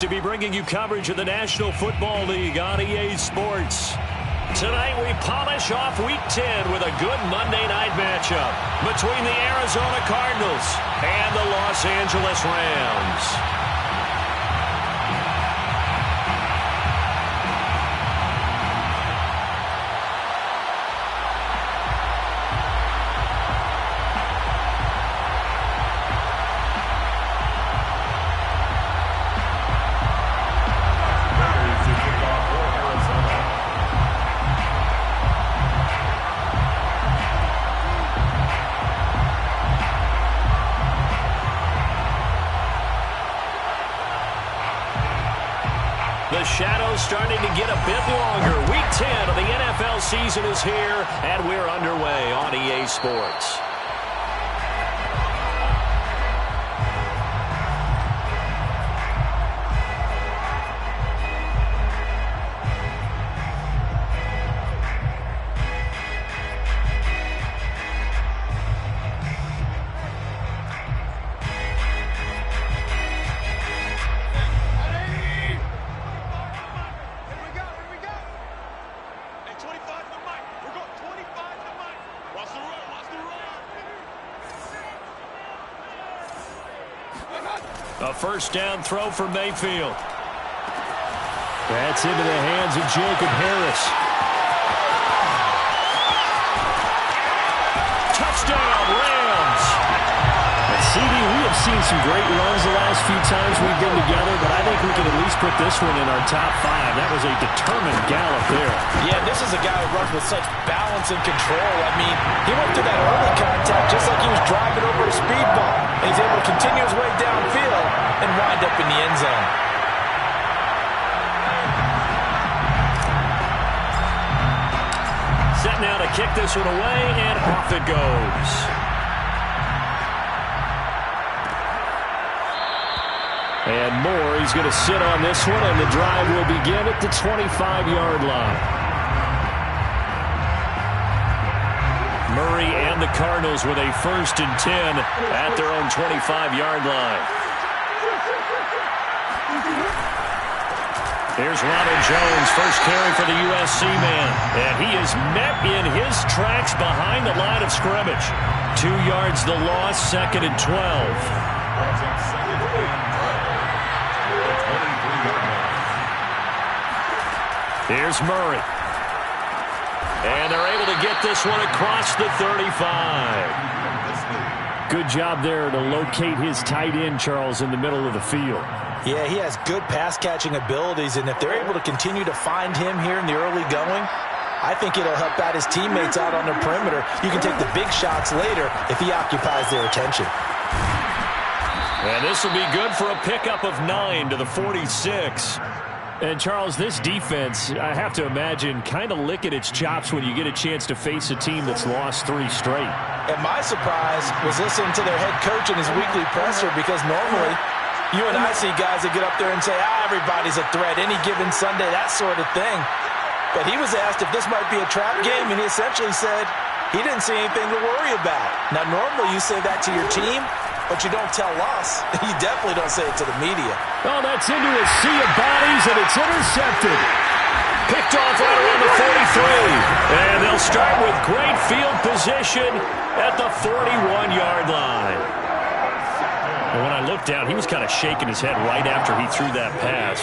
To be bringing you coverage of the National Football League on EA Sports. Tonight we polish off Week 10 with a good Monday night matchup between the Arizona Cardinals and the Los Angeles Rams. The shadow's starting to get a bit longer. Week 10 of the NFL season is here, and we're underway on EA Sports. A first down throw for Mayfield. That's into the hands of Jacob Harris. Touchdown, Rams. CD, we have seen some great runs the last few times we've been together, but I think we can at least put this one in our top 5. That was a determined gallop there. Yeah, this is a guy who runs with such balance and control. I mean, he went through that early contact just like he was driving over a speedball. And he's able to continue his way downfield and wind up in the end zone. Set now to kick this one away, and off it goes. And Moore, he's going to sit on this one, and the drive will begin at the 25-yard line. Murray and the Cardinals with a 1st and 10 at their own 25-yard line. Here's Ronald Jones, first carry for the USC man. And he is met in his tracks behind the line of scrimmage. 2 yards the loss, 2nd and 12. Here's Murray. And they're able to get this one across the 35. Good job there to locate his tight end, Charles, in the middle of the field. Yeah, he has good pass-catching abilities, and if they're able to continue to find him here in the early going, I think it'll help out his teammates out on the perimeter. You can take the big shots later if he occupies their attention. And this will be good for a pickup of 9 to the 46. And, Charles, this defense, I have to imagine, kind of licking its chops when you get a chance to face a team that's lost 3 straight. And my surprise was listening to their head coach in his weekly presser, because normally you and I see guys that get up there and say, everybody's a threat, any given Sunday, that sort of thing. But he was asked if this might be a trap game, and he essentially said he didn't see anything to worry about. Now, normally you say that to your team, but you don't tell us. You definitely don't say it to the media. Oh, that's into a sea of bodies, and it's intercepted. Picked off right around the 43. And they'll start with great field position at the 41-yard line. And when I looked down, he was kind of shaking his head right after he threw that pass.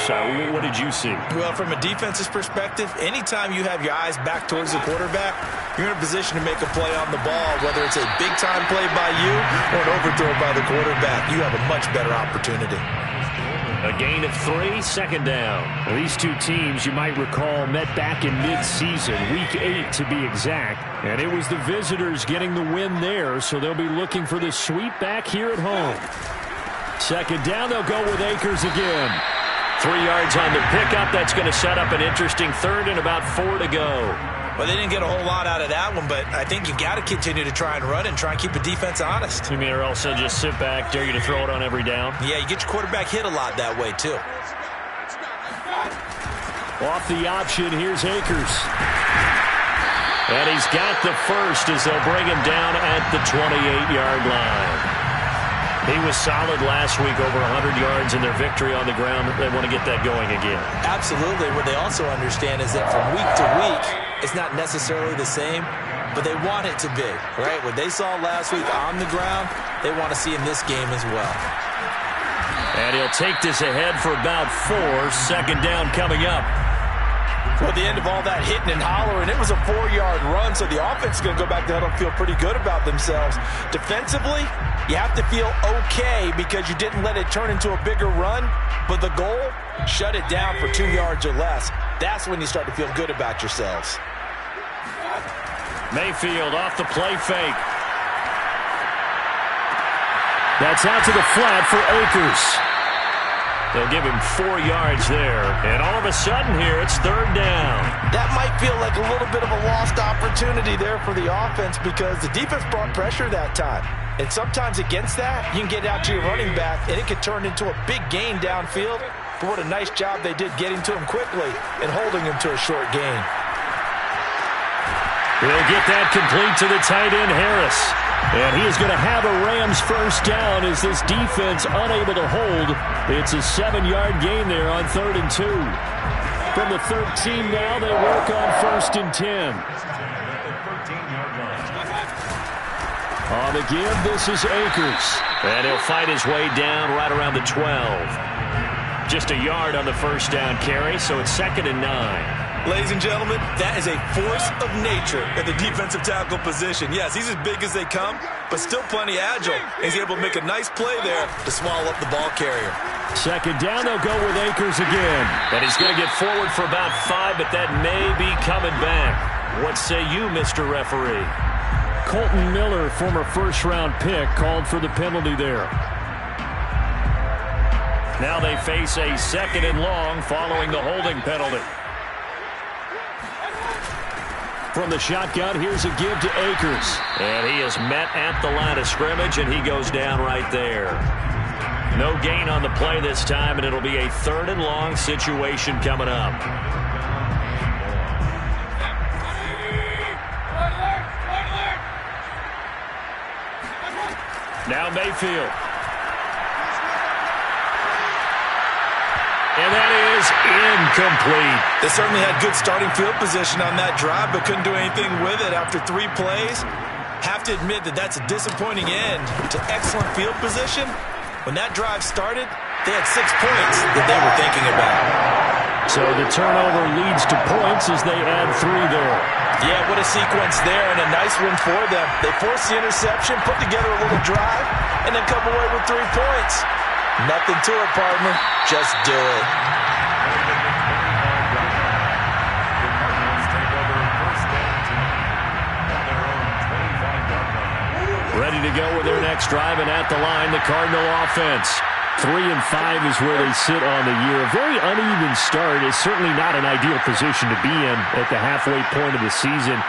What did you see? Well, from a defense's perspective, anytime you have your eyes back towards the quarterback, you're in a position to make a play on the ball, whether it's a big-time play by you or an overthrow by the quarterback. You have a much better opportunity. A gain of 3, 2nd down. Now, these two teams, you might recall, met back in mid-season, Week 8 to be exact. And it was the visitors getting the win there, so they'll be looking for the sweep back here at home. 2nd down, they'll go with Akers again. 3 yards on the pickup. That's going to set up an interesting 3rd and about 4 to go. Well, they didn't get a whole lot out of that one, but I think you got to continue to try and run and try and keep the defense honest. You mean, or else they'll just sit back, dare you to throw it on every down? Yeah, you get your quarterback hit a lot that way, too. Off the option, here's Akers. And he's got the first as they'll bring him down at the 28-yard line. He was solid last week, over 100 yards in their victory on the ground. They want to get that going again. Absolutely. What they also understand is that from week to week, it's not necessarily the same, but they want it to be, right? What they saw last week on the ground, they want to see in this game as well. And he'll take this ahead for about 4. Second down coming up. Well, at the end of all that hitting and hollering, it was a 4-yard run, so the offense is going to go back to huddle and feel pretty good about themselves. Defensively, you have to feel okay because you didn't let it turn into a bigger run, but the goal, shut it down for 2 yards or less. That's when you start to feel good about yourselves. Mayfield off the play fake. That's out to the flat for Akers. They'll give him 4 yards there. And all of a sudden here, it's third down. That might feel like a little bit of a lost opportunity there for the offense because the defense brought pressure that time. And sometimes against that, you can get out to your running back, and it could turn into a big gain downfield. But what a nice job they did getting to him quickly and holding him to a short gain. He'll get that complete to the tight end, Harris. And he is going to have a Rams first down as this defense unable to hold. It's a 7-yard gain there on 3rd and 2. From the 13 now, they work on 1st and 10. On the give, this is Akers. And he'll fight his way down right around the 12. Just a yard on the first down carry, so it's 2nd and 9. Ladies and gentlemen, that is a force of nature at the defensive tackle position. Yes, he's as big as they come, but still plenty agile. He's able to make a nice play there to swallow up the ball carrier. 2nd down, they'll go with Akers again. And he's going to get forward for about 5, but that may be coming back. What say you, Mr. Referee? Colton Miller, former first-round pick, called for the penalty there. Now they face a 2nd and long following the holding penalty. From the shotgun, here's a give to Akers. And he is met at the line of scrimmage, and he goes down right there. No gain on the play this time, and it'll be a 3rd and long situation coming up. Now Mayfield. And that is incomplete. They certainly had good starting field position on that drive, but couldn't do anything with it after 3 plays. Have to admit that that's a disappointing end to excellent field position. When that drive started, they had 6 points that they were thinking about. So the turnover leads to points as they add 3 there. Yeah, what a sequence there, and a nice one for them. They forced the interception, put together a little drive, and then come away with 3 points. Nothing to it, partner. Just do it. Ready to go with their next drive, and at the line, the Cardinal offense. 3 and 5 is where they sit on the year. A very uneven start is certainly not an ideal position to be in at the halfway point of the season.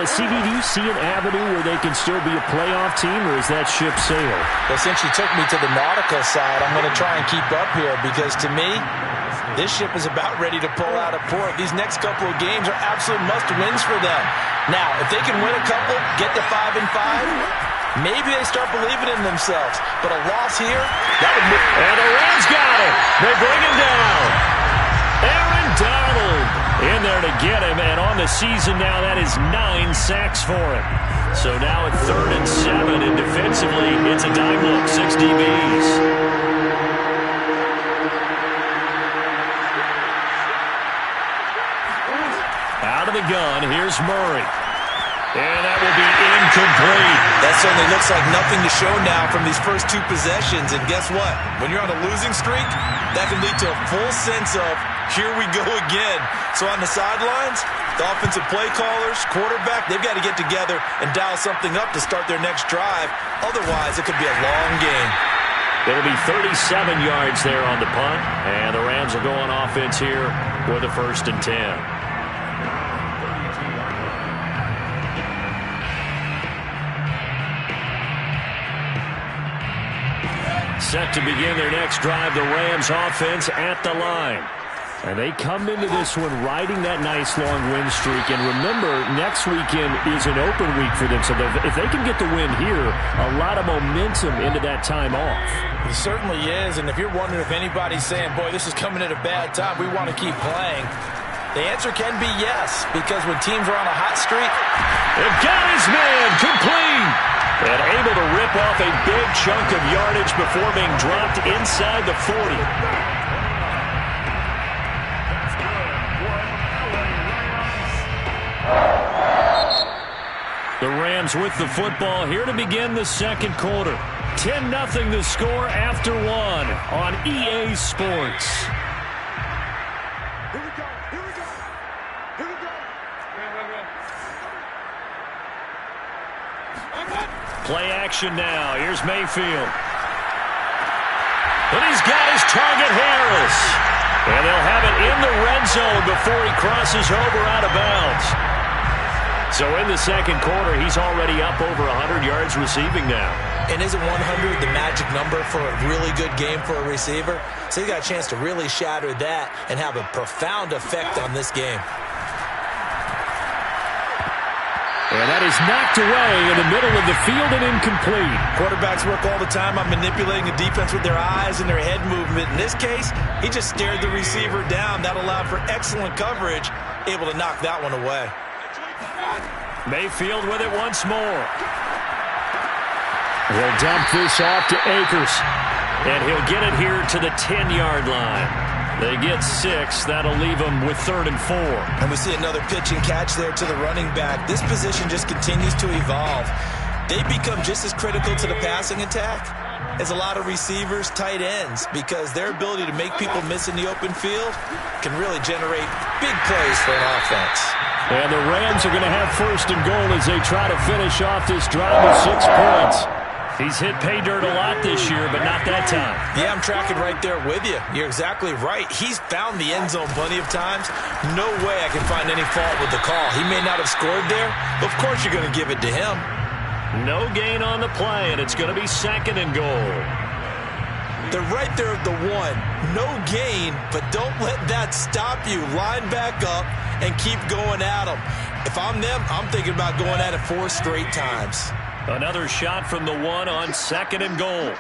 CD, do you see an avenue where they can still be a playoff team, or is that ship sailed? Well, since you took me to the nautical side, I'm going to try and keep up here because, to me, this ship is about ready to pull out of port. These next couple of games are absolute must-wins for them. Now, if they can win a couple, get to 5 and 5, maybe they start believing in themselves. But a loss here, that would move. And the Rams got it. They bring him down. Aaron Donald in there to get him, and on the season now, that is 9 sacks for him. So now at 3rd and 7, and defensively, it's a dime look, 6 DBs. Out of the gun, here's Murray. And that will be incomplete. That certainly looks like nothing to show now from these first 2 possessions. And guess what? When you're on a losing streak, that can lead to a full sense of, here we go again. So on the sidelines, the offensive play callers, quarterback, they've got to get together and dial something up to start their next drive. Otherwise, it could be a long game. It'll be 37 yards there on the punt. And the Rams will go on offense here with a 1st and 10. Set to begin their next drive, the Rams offense at the line. And they come into this one riding that nice long win streak. And remember, next weekend is an open week for them. So if they can get the win here, a lot of momentum into that time off. It certainly is. And if you're wondering if anybody's saying, boy, this is coming at a bad time, we want to keep playing, the answer can be yes, because when teams are on a hot streak, they've got his man complete. And able to rip off a big chunk of yardage before being dropped inside the 40. The Rams with the football here to begin the second quarter. 10-0 the score after one on EA Sports. Here we go. Here we go. Here we go. Play action now. Here's Mayfield. And he's got his target, Harris. And they'll have it in the red zone before he crosses over out of bounds. So in the second quarter, he's already up over 100 yards receiving now. And isn't 100 the magic number for a really good game for a receiver? So he got a chance to really shatter that and have a profound effect on this game. And that is knocked away in the middle of the field and incomplete. Quarterbacks work all the time on manipulating the defense with their eyes and their head movement. In this case, he just stared the receiver down. That allowed for excellent coverage, able to knock that one away. Mayfield with it once more. He'll dump this off to Akers. And he'll get it here to the 10-yard line. They get 6. That'll leave them with 3rd and 4. And we see another pitch and catch there to the running back. This position just continues to evolve. They become just as critical to the passing attack as a lot of receivers, tight ends, because their ability to make people miss in the open field can really generate big plays for an offense. And the Rams are going to have 1st and goal as they try to finish off this drive with 6 points. He's hit pay dirt a lot this year, but not that time. Yeah, I'm tracking right there with you. You're exactly right. He's found the end zone plenty of times. No way I can find any fault with the call. He may not have scored there, but of course you're going to give it to him. No gain on the play, and it's going to be 2nd and goal. They're right there at the 1. No gain, but don't let that stop you. Line back up and keep going at them. If I'm them, I'm thinking about going at it 4 straight times. Another shot from the 1 on 2nd and goal.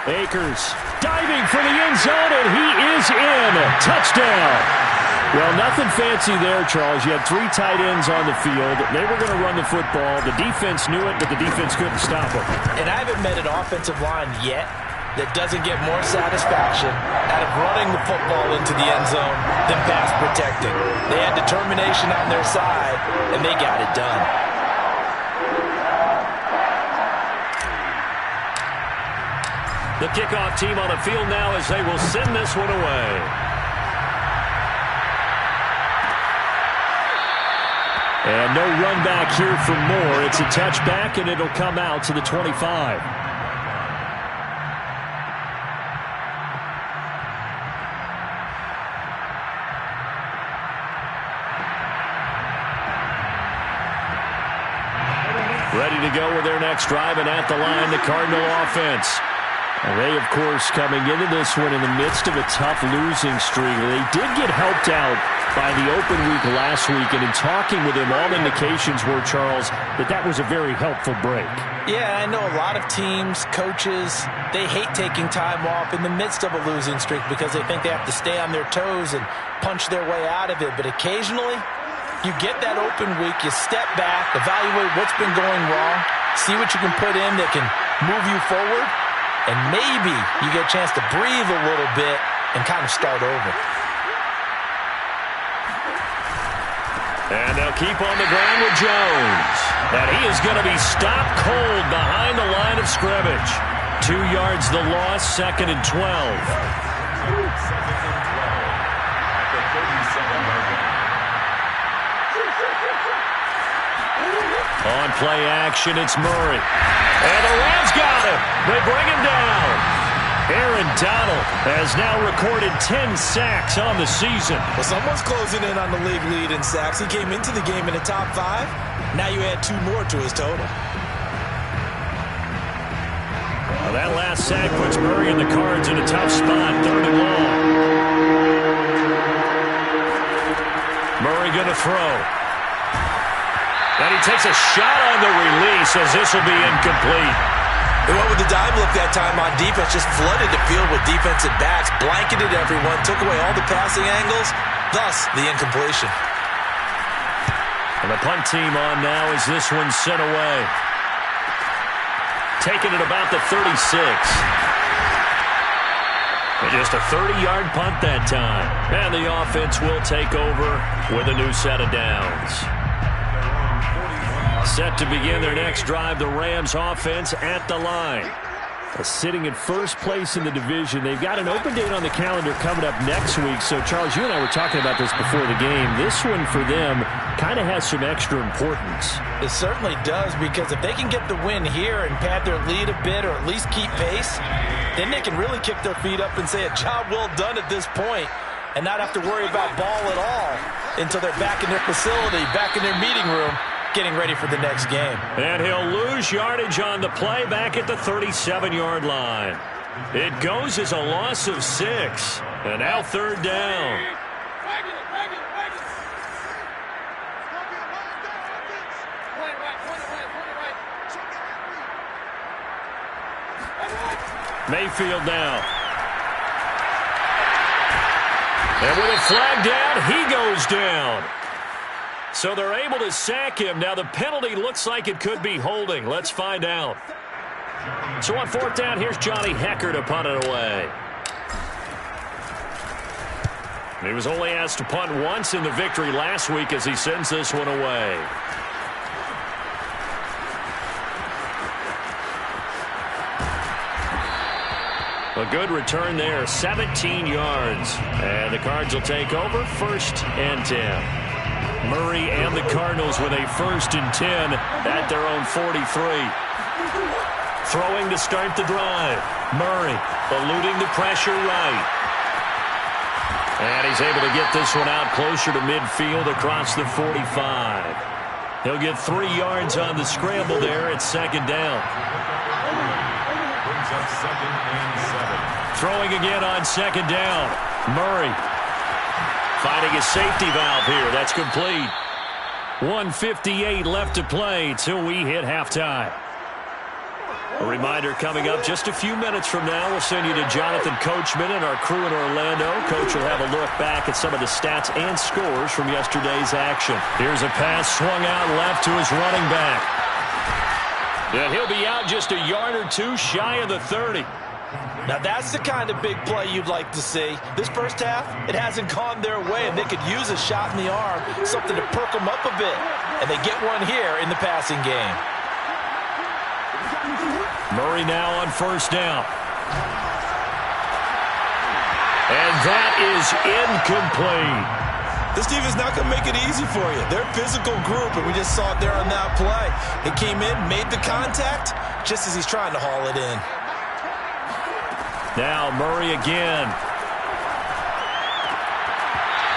Akers diving for the end zone, and he is in. Touchdown. Well, nothing fancy there, Charles. You had 3 tight ends on the field. They were going to run the football. The defense knew it, but the defense couldn't stop them. And I haven't met an offensive line yet that doesn't get more satisfaction out of running the football into the end zone than pass protecting. They had determination on their side, and they got it done. The kickoff team on the field now as they will send this one away. And no run back here for Moore. It's a touchback, and it'll come out to the 25. Ready to go with their next drive, and at the line, the Cardinal offense. And they, of course, coming into this one in the midst of a tough losing streak. They did get helped out by the open week last week, and in talking with him, all indications were, Charles, that was a very helpful break. Yeah, I know a lot of teams, coaches, they hate taking time off in the midst of a losing streak because they think they have to stay on their toes and punch their way out of it. But occasionally, you get that open week, you step back, evaluate what's been going wrong, see what you can put in that can move you forward, and maybe you get a chance to breathe a little bit and kind of start over. And they'll keep on the ground with Jones. And he is going to be stopped cold behind the line of scrimmage. 2 yards the loss, 2nd and 12. On play action, it's Murray. And the Rams got him. They bring him down. Aaron Donald has now recorded 10 sacks on the season. Well, someone's closing in on the league lead in sacks. He came into the game in the top 5. Now you add 2 more to his total. Well, that last sack puts Murray and the Cards in a tough spot, 3rd and long. throw. And he takes a shot on the release as this will be incomplete. They went with the dime look that time on defense, just flooded the field with defensive backs, blanketed everyone, took away all the passing angles, thus the incompletion. And the punt team on now as this one's sent away. Taking it about the 36. And just a 30-yard punt that time. And the offense will take over with a new set of downs. Set to begin their next drive, the Rams offense at the line. Sitting in first place in the division. They've got an open date on the calendar coming up next week. So, Charles, you and I were talking about this before the game. This one for them kind of has some extra importance. It certainly does, because if they can get the win here and pad their lead a bit or at least keep pace, then they can really kick their feet up and say a job well done at this point and not have to worry about ball at all until they're back in their facility, back in their meeting room, getting ready for the next game. And he'll lose yardage on the play back at the 37-yard line. It goes as a loss of 6. And now third down. Mayfield now. And with a flag down, he goes down. So they're able to sack him. Now the penalty looks like it could be holding. Let's find out. So on fourth down, here's Johnny Hecker to punt it away. He was only asked to punt once in the victory last week as he sends this one away. A good return there, 17 yards. And the Cards will take over, 1st and 10. Murray and the Cardinals with a 1st and 10 at their own 43. Throwing to start the drive. Murray eluding the pressure right. And he's able to get this one out closer to midfield across the 45. He'll get 3 yards on the scramble there at 2nd down. Brings up 2nd and 7. Throwing again on 2nd down. Murray finding a safety valve here. That's complete. 1:58 left to play till we hit halftime. A reminder coming up just a few minutes from now. We'll send you to Jonathan Coachman and our crew in Orlando. Coach will have a look back at some of the stats and scores from yesterday's action. Here's a pass swung out left to his running back. And he'll be out just a yard or two shy of the 30. Now that's the kind of big play you'd like to see. This first half, it hasn't gone their way, and they could use a shot in the arm, something to perk them up a bit. And they get one here in the passing game. Murray now on 1st down. And that is incomplete. This team is not going to make it easy for you. They're a physical group, and we just saw it there on that play. It came in, made the contact, just as he's trying to haul it in. Now Murray again.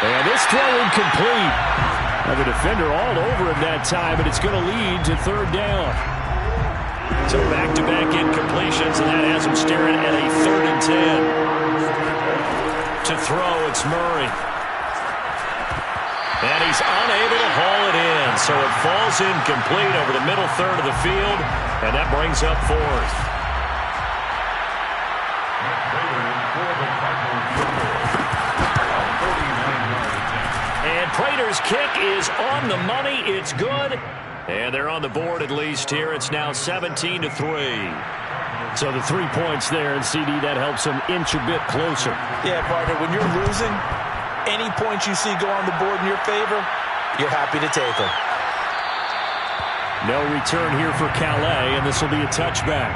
And this throw incomplete. Now the defender all over him that time, and it's going to lead to 3rd down. So back-to-back incompletions, and that has him staring at a 3rd and 10. To throw, it's Murray. And he's unable to haul it in, so it falls incomplete over the middle third of the field, and that brings up 4th. And Prater's kick is on the money. It's good. And they're on the board at least here. It's now 17-3. So the 3 points there, and CD, that helps them inch a bit closer. Yeah, partner, when you're losing, any points you see go on the board in your favor, you're happy to take them. No return here for Calais, and this will be a touchback.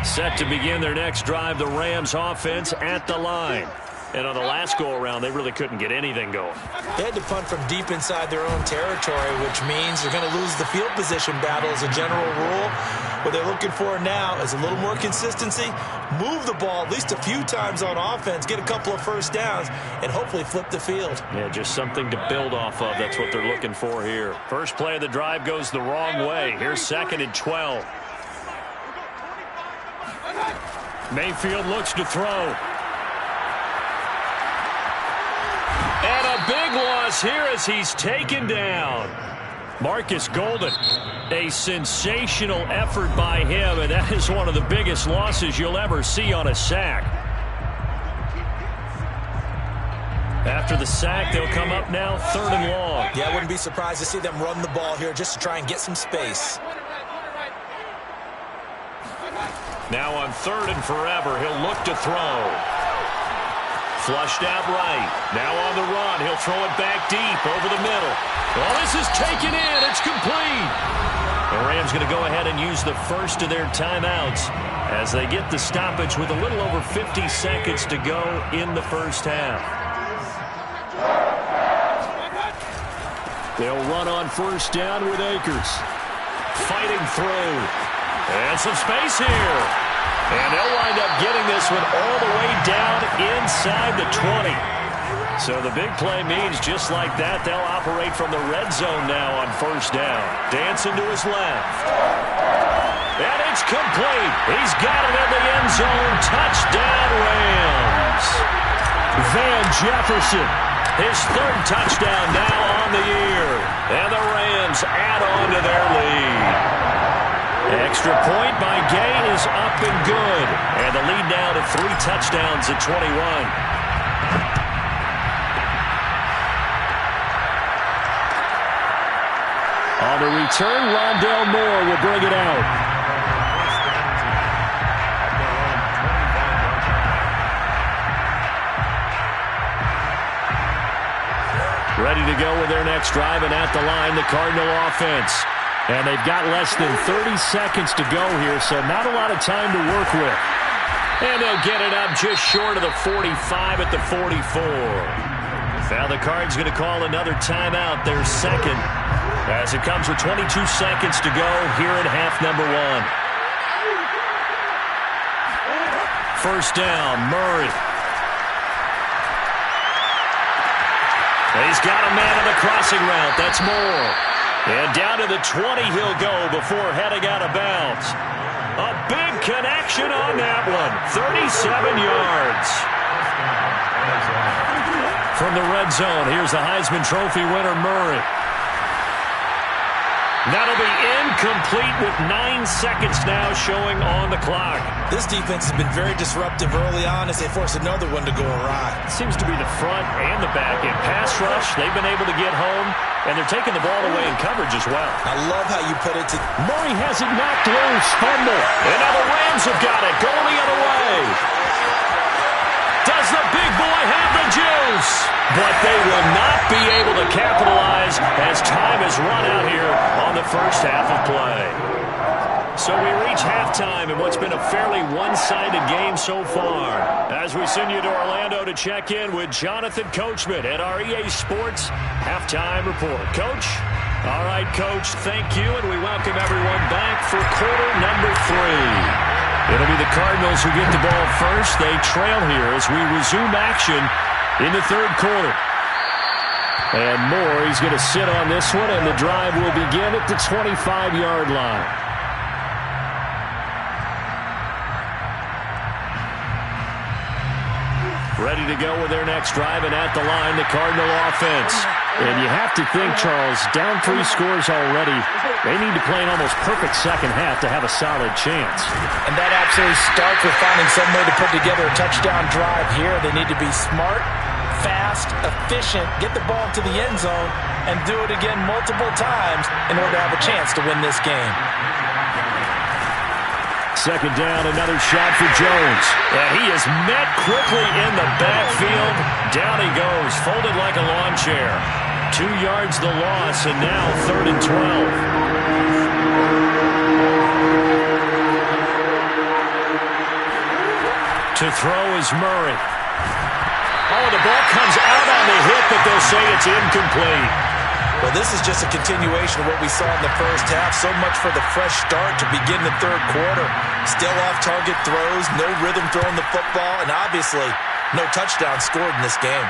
Set to begin their next drive, the Rams offense at the line. And on the last go-around, they really couldn't get anything going. They had to punt from deep inside their own territory, which means they're going to lose the field position battle as a general rule. What they're looking for now is a little more consistency, move the ball at least a few times on offense, get a couple of 1st downs, and hopefully flip the field. Yeah, just something to build off of. That's what they're looking for here. First play of the drive goes the wrong way. Here's 2nd and 12. Mayfield looks to throw. And a big loss here as he's taken down. Marcus Golden, a sensational effort by him, and that is one of the biggest losses you'll ever see on a sack. After the sack, they'll come up now 3rd and long. Yeah, I wouldn't be surprised to see them run the ball here just to try and get some space. Now on 3rd and forever, he'll look to throw. Flushed out right. Now on the run, he'll throw it back deep over the middle. Well, this is taken in. It's complete. The Rams going to go ahead and use the first of their timeouts as they get the stoppage with a little over 50 seconds to go in the first half. They'll run on 1st down with Akers. Fighting through. And some space here. And they'll wind up getting this one all the way down inside the 20. So the big play means just like that, they'll operate from the red zone now on 1st down. Dancing to his left. And it's complete. He's got it in the end zone. Touchdown, Rams. Van Jefferson, his 3rd touchdown now on the year. And the Rams add on to their lead. Extra point by Gay is up and good. And the lead now to 3 touchdowns at 21. On the return, Rondell Moore will bring it out. Ready to go with their next drive, and at the line, the Cardinal offense. And they've got less than 30 seconds to go here, so not a lot of time to work with. And they'll get it up just short of the 45 at the 44. Now the Cards going to call another timeout, their 2nd, as it comes with 22 seconds to go here in half number 1. 1st down, Murray. He's got a man on the crossing route. That's Moore. And down to the 20 he'll go before heading out of bounds. A big connection on that one. 37 yards. From the red zone, here's the Heisman Trophy winner, Murray. That'll be incomplete with 9 seconds now showing on the clock. This defense has been very disruptive early on as they force another one to go awry. It seems to be the front and the back. In pass rush, they've been able to get home, and they're taking the ball away in coverage as well. I love how you put it. Murray has it knocked loose. Fumble. And now the Rams have got it. Going the other way. Does the big boy have the juice? But they will not be able to capitalize as time has run out here on the first half of play. So we reach halftime in what's been a fairly one-sided game so far. As we send you to Orlando to check in with Jonathan Coachman at our EA Sports Halftime Report. Coach? All right, Coach, thank you, and we welcome everyone back for quarter number 3. It'll be the Cardinals who get the ball first. They trail here as we resume action in the 3rd quarter. And Moore, he's going to sit on this one, and the drive will begin at the 25-yard line. Ready to go with their next drive, and at the line, the Cardinal offense. And you have to think, Charles, down 3 scores already. They need to play an almost perfect second half to have a solid chance. And that absolutely starts with finding some way to put together a touchdown drive here. They need to be smart, fast, efficient, get the ball to the end zone, and do it again multiple times in order to have a chance to win this game. 2nd down, another shot for Jones. And he is met quickly in the backfield. Down he goes, folded like a lawn chair. 2 yards the loss, and now 3rd and 12. To throw is Murray. Oh, the ball comes out on the hit, but they'll say it's incomplete. Well, this is just a continuation of what we saw in the first half. So much for the fresh start to begin the 3rd quarter. Still off-target throws, no rhythm throwing the football, and obviously no touchdown scored in this game.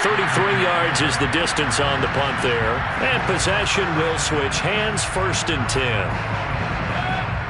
33 yards is the distance on the punt there. And possession will switch hands, 1st and 10.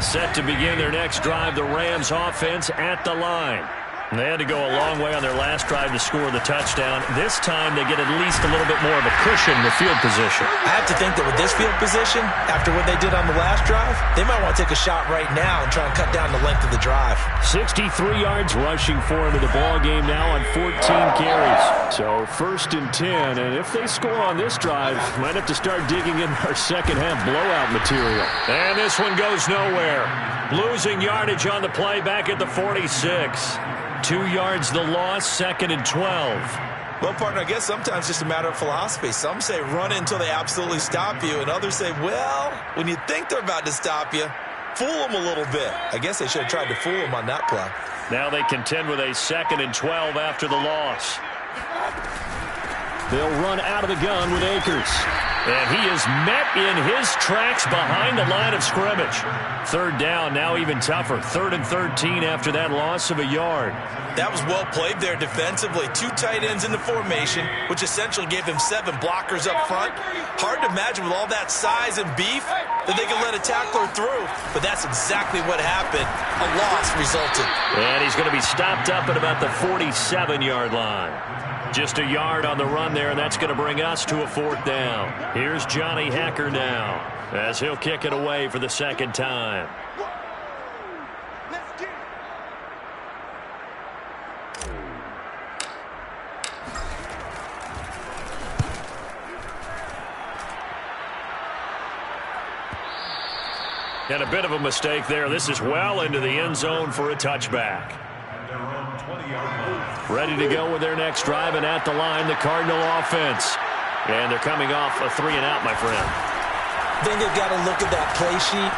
Set to begin their next drive, the Rams offense at the line. They had to go a long way on their last drive to score the touchdown. This time they get at least a little bit more of a cushion in the field position. I have to think that with this field position, after what they did on the last drive, they might want to take a shot right now and try and cut down the length of the drive. 63 yards rushing for him in the ball game now on 14 carries. So 1st and 10, and if they score on this drive, might have to start digging in our second half blowout material. And this one goes nowhere. Losing yardage on the play back at the 46. 2 yards the loss, 2nd and 12. Well, partner, I guess sometimes it's just a matter of philosophy. Some say run until they absolutely stop you, and others say, well, when you think they're about to stop you, fool them a little bit. I guess they should have tried to fool them on that play. Now they contend with a 2nd and 12 after the loss. They'll run out of the gun with Akers. And he is met in his tracks behind the line of scrimmage. 3rd down, now even tougher. 3rd and 13 after that loss of a yard. That was well played there defensively. 2 tight ends in the formation, which essentially gave him 7 blockers up front. Hard to imagine with all that size and beef that they could let a tackler through. But that's exactly what happened. A loss resulted. And he's going to be stopped up at about the 47-yard line. Just a yard on the run there, and that's going to bring us to a 4th down. Here's Johnny Hacker now as he'll kick it away for the 2nd time. And a bit of a mistake there. This is well into the end zone for a touchback. Ready to go with their next drive, and at the line, the Cardinal offense. And they're coming off a 3-and-out, my friend. I think they've got to look at that play sheet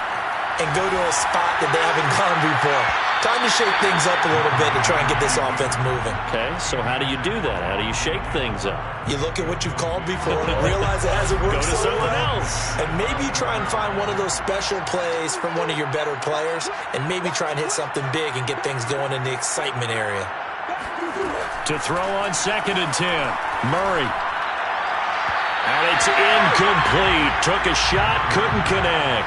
and go to a spot that they haven't gone before. Time to shake things up a little bit to try and get this offense moving. Okay, so how do you do that? How do you shake things up? You look at what you've called before, realize it hasn't worked Go to something else. and maybe try and find one of those special plays from one of your better players, and maybe try and hit something big and get things going in the excitement area. To throw on 2nd and 10, Murray. And it's incomplete. Took a shot, couldn't connect.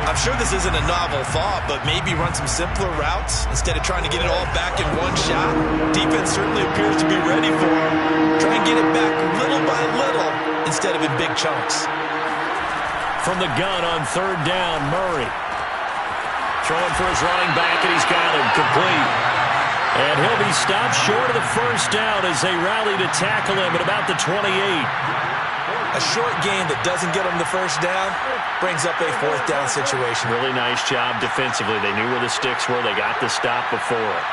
I'm sure this isn't a novel thought, but maybe run some simpler routes instead of trying to get it all back in one shot. Defense certainly appears to be ready for him. Try and get it back little by little instead of in big chunks. From the gun on 3rd down, Murray. Throwing for his running back, and he's got him complete. And he'll be stopped short of the 1st down as they rally to tackle him at about the 28. A short gain that doesn't get them the 1st down brings up a 4th down situation. Really nice job defensively. They knew where the sticks were. They got the stop before it.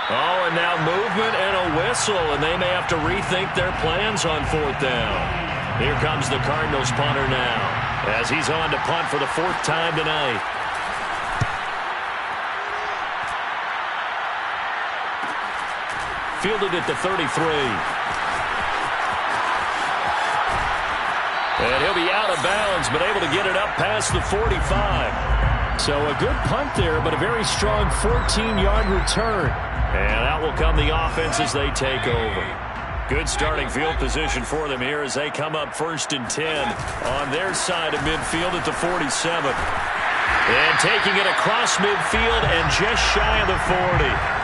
Oh, and now movement and a whistle, and they may have to rethink their plans on 4th down. Here comes the Cardinals punter now as he's on to punt for the 4th time tonight. Fielded at the 33. And he'll be out of bounds, but able to get it up past the 45. So a good punt there, but a very strong 14-yard return. And out will come the offense as they take over. Good starting field position for them here as they come up 1st and 10 on their side of midfield at the 47. And taking it across midfield and just shy of the 40.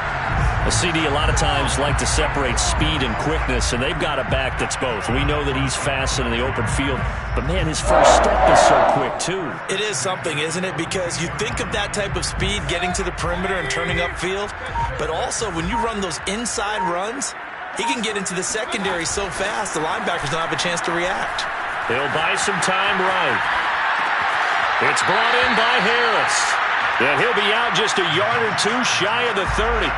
A CD a lot of times like to separate speed and quickness, and they've got a back that's both. We know that he's fast in the open field, but man, his first step is so quick too. It is something, isn't it? Because you think of that type of speed getting to the perimeter and turning upfield, but also when you run those inside runs, he can get into the secondary so fast the linebackers don't have a chance to react. He'll buy some time right. It's brought in by Harris. And he'll be out just a yard or two shy of the 30.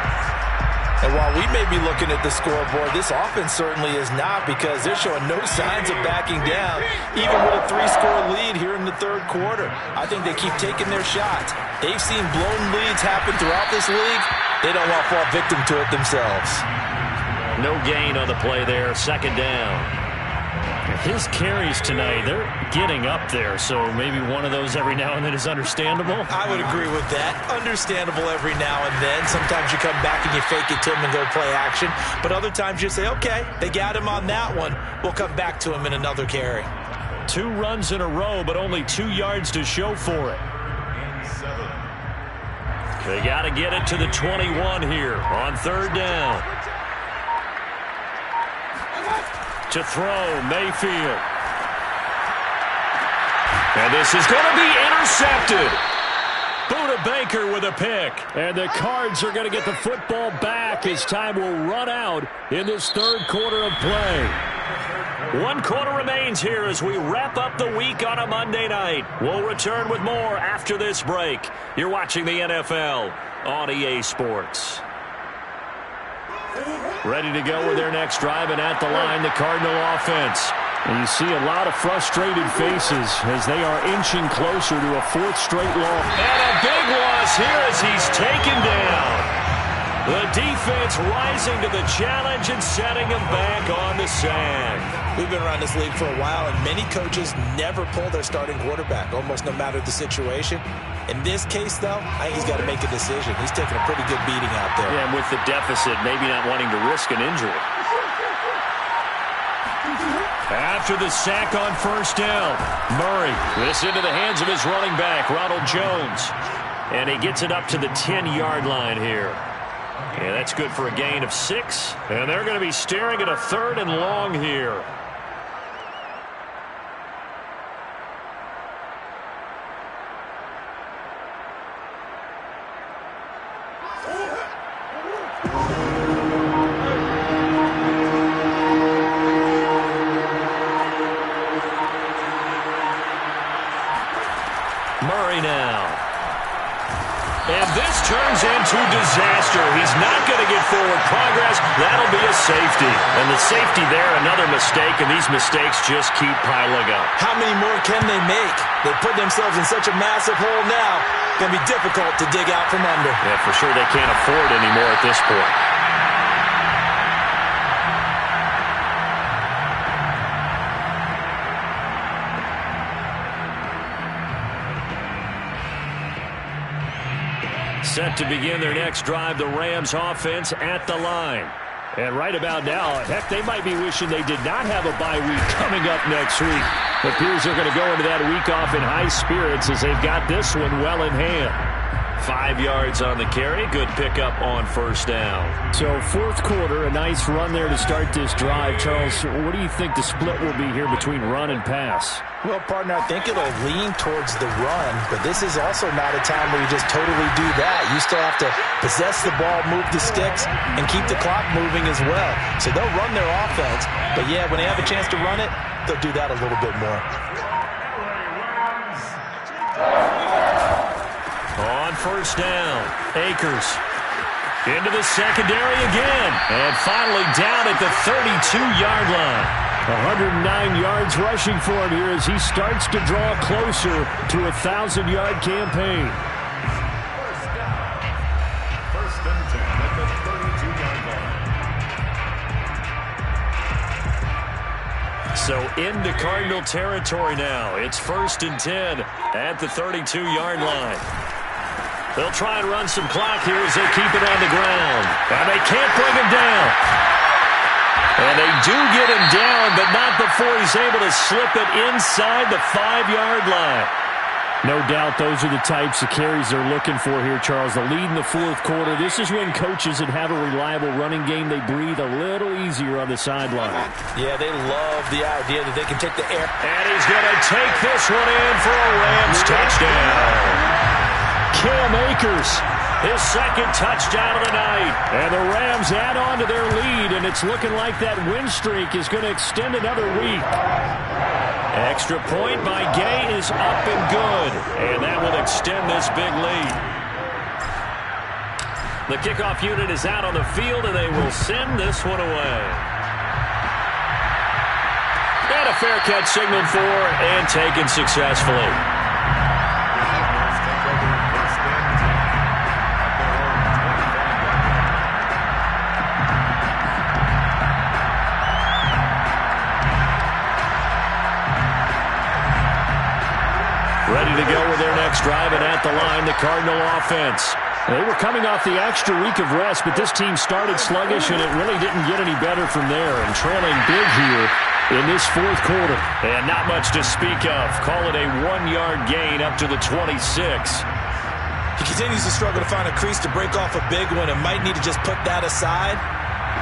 And while we may be looking at the scoreboard, this offense certainly is not, because they're showing no signs of backing down, even with a 3-score lead here in the 3rd quarter. I think they keep taking their shots. They've seen blown leads happen throughout this league. They don't want to fall victim to it themselves. No gain on the play there. 2nd down. His carries tonight, they're getting up there, so maybe one of those every now and then is understandable. I would agree with that. Understandable every now and then. Sometimes you come back and you fake it to him and go play action. But other times you say, okay, they got him on that one. We'll come back to him in another carry. 2 runs in a row, but only 2 yards to show for it. They got to get it to the 21 here on 3rd down. To throw, Mayfield. And this is going to be intercepted. Buda Baker with a pick. And the Cards are going to get the football back as time will run out in this 3rd quarter of play. 1 quarter remains here as we wrap up the week on a Monday night. We'll return with more after this break. You're watching the NFL on EA Sports. Ready to go with their next drive, and at the line, the Cardinal offense. And you see a lot of frustrated faces as they are inching closer to a 4th straight loss. And a big loss here as he's taken down. The defense rising to the challenge and setting him back on the sand. We've been around this league for a while, and many coaches never pull their starting quarterback, almost no matter the situation. In this case, though, I think he's got to make a decision. He's taking a pretty good beating out there. Yeah, and with the deficit, maybe not wanting to risk an injury. After the sack on 1st down, Murray. This into the hands of his running back, Ronald Jones. And he gets it up to the 10-yard line here. Yeah, that's good for a gain of 6. And they're going to be staring at a 3rd and long here. Murray now. And this turns into disaster. He's not going to get forward progress. That'll be a safety. And the safety there, another mistake, and these mistakes just keep piling up. How many more can they make? They put themselves in such a massive hole now. Going to be difficult to dig out from under. Yeah, for sure they can't afford anymore at this point. Set to begin their next drive, the Rams offense at the line. And right about now, heck, they might be wishing they did not have a bye week coming up next week. It appears they're going to go into that week off in high spirits as they've got this one well in hand. 5 yards on the carry. Good pickup on 1st down. So 4th quarter, a nice run there to start this drive. Charles, what do you think the split will be here between run and pass? Well, partner, I think it'll lean towards the run, but this is also not a time where you just totally do that. You still have to possess the ball, move the sticks, and keep the clock moving as well. So they'll run their offense, but yeah, when they have a chance to run it, they'll do that a little bit more. On 1st down, Akers into the secondary again, and finally down at the 32-yard line. 109 yards rushing for him here as he starts to draw closer to a 1,000-yard campaign. First and 10 at the 32-yard line. So into Cardinal territory now. It's 1st and 10 at the 32-yard line. They'll try and run some clock here as they keep it on the ground. And they can't bring him down. And they do get him down, but not before he's able to slip it inside the 5-yard line. No doubt those are the types of carries they're looking for here, Charles. The lead in the 4th quarter. This is when coaches that have a reliable running game, they breathe a little easier on the sideline. Yeah, they love the idea that they can take the air. And he's going to take this one in for a Rams touchdown. Cam Akers, his 2nd touchdown of the night. And the Rams add on to their lead, and it's looking like that win streak is going to extend another week. Extra point by Gay is up and good, and that will extend this big lead. The kickoff unit is out on the field, and they will send this one away. And a fair catch signaled for and taken successfully. Cardinal offense. They were coming off the extra week of rest, but this team started sluggish, and it really didn't get any better from there. And trailing big here in this fourth quarter. And not much to speak of. Call it a 1-yard gain up to the 26. He continues to struggle to find a crease to break off a big one and might need to just put that aside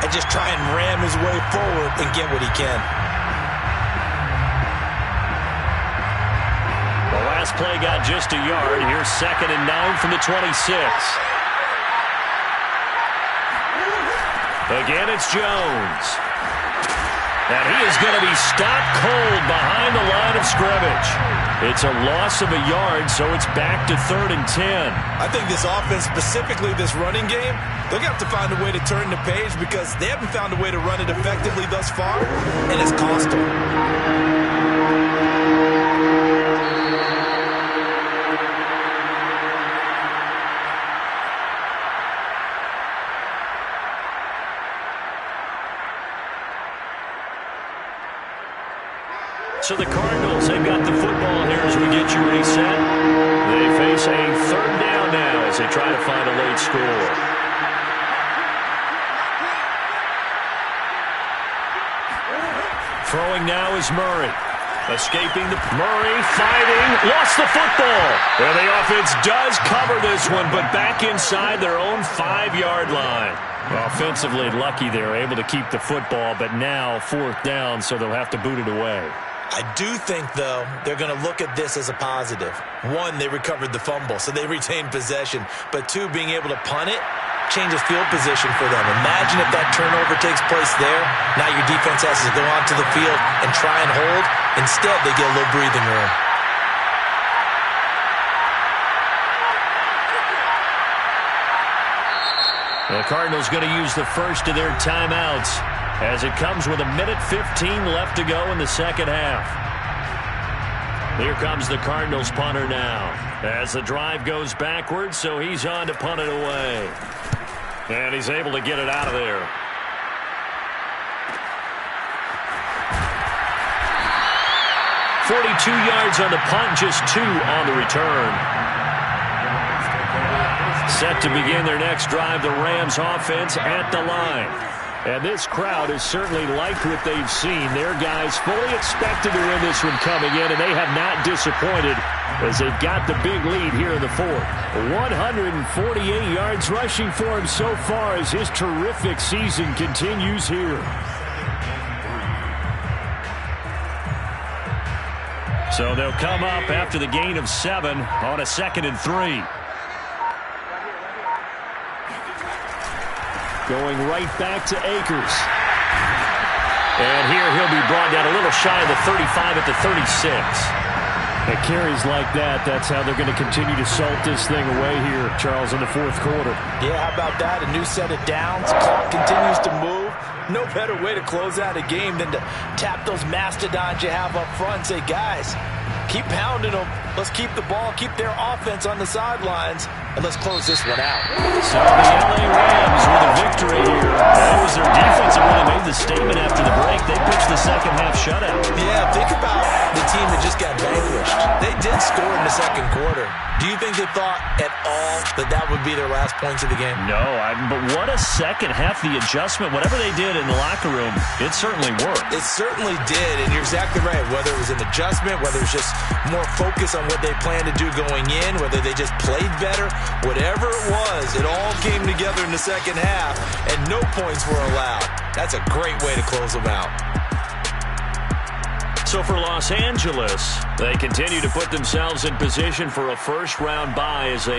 and just try and ram his way forward and get what he can. The last play got just a yard. Here's 2nd and 9 from the 26. Again, it's Jones. And he is going to be stopped cold behind the line of scrimmage. It's a loss of a yard, so it's back to 3rd and 10. I think this offense, specifically this running game, they're going to have to find a way to turn the page because they haven't found a way to run it effectively thus far, and it's cost them. So the Cardinals, they've got the football here as we get you reset. They face a 3rd down now as they try to find a late score. Throwing now is Murray. Escaping the Murray, fighting, lost the football. Well, the offense does cover this one, but back inside their own 5-yard line. Offensively lucky they're able to keep the football, but now 4th down, so they'll have to boot it away. I do think, though, they're going to look at this as a positive. 1, they recovered the fumble, so they retained possession. But 2, being able to punt it changes field position for them. Imagine if that turnover takes place there. Now your defense has to go onto the field and try and hold. Instead, they get a little breathing room. The Cardinals going to use the first of their timeouts as it comes with 1:15 left to go in the second half. Here comes the Cardinals punter now as the drive goes backwards, so he's on to punt it away. And he's able to get it out of there. .42 yards on the punt, just 2 on the return. Set to begin their next drive, the Rams offense at the line. And this crowd has certainly liked what they've seen. Their guys fully expected to win this one coming in, and they have not disappointed as they've got the big lead here in the 4th. 148 yards rushing for him so far as his terrific season continues here. So they'll come up after the gain of 7 on a 2nd and 3. Going right back to Akers. And here he'll be brought down a little shy of the 35 at the 36. At carries like that, that's how they're going to continue to salt this thing away here, Charles, in the 4th quarter. Yeah, how about that? A new set of downs. Clock continues to move. No better way to close out a game than to tap those mastodons you have up front and say, guys, keep pounding them. Let's keep the ball, keep their offense on the sidelines, and let's close this one out. So the LA Rams with a victory here. That was their defense that really made the statement after the break. They pitched the second half shutout. Yeah, think about the team that just got vanquished. They did score in the 2nd quarter. Do you think they thought at all that that would be their last points of the game? No, but what a second half. The adjustment, whatever they did in the locker room, it certainly worked. It certainly did, and you're exactly right. Whether it was an adjustment, whether it was just more focus on what they planned to do going in, whether they just played better, whatever it was, it all came together in the second half, and no points were allowed. That's a great way to close them out. So for Los Angeles, they continue to put themselves in position for a first-round bye as they